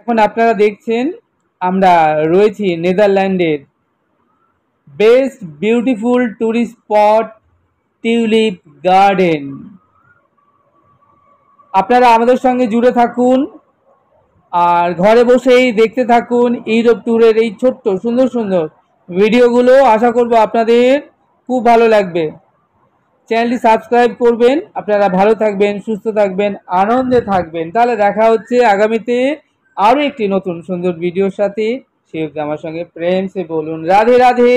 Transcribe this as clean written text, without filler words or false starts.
এখন আপনারা দেখছেন আমরা রয়েছি নেদারল্যান্ডের best beautiful tourist spot tulip garden. আপনারা আমাদের সঙ্গে জুড়ে থাকুন আর ঘরে বসেই দেখতে থাকুন ইউরোপ ট্যুরের এই ছোট্ট সুন্দর সুন্দর ভিডিওগুলো। আশা করব আপনাদের খুব ভালো লাগবে। চ্যানেলটি সাবস্ক্রাইব করবেন। আপনারা ভালো থাকবেন, সুস্থ থাকবেন, আনন্দে থাকবেন। তাহলে দেখা হচ্ছে আগামীতে আরও একটি নতুন সুন্দর ভিডিওর সাথে। সে আমার সঙ্গে প্রেম সে বলুন রাধে রাধে।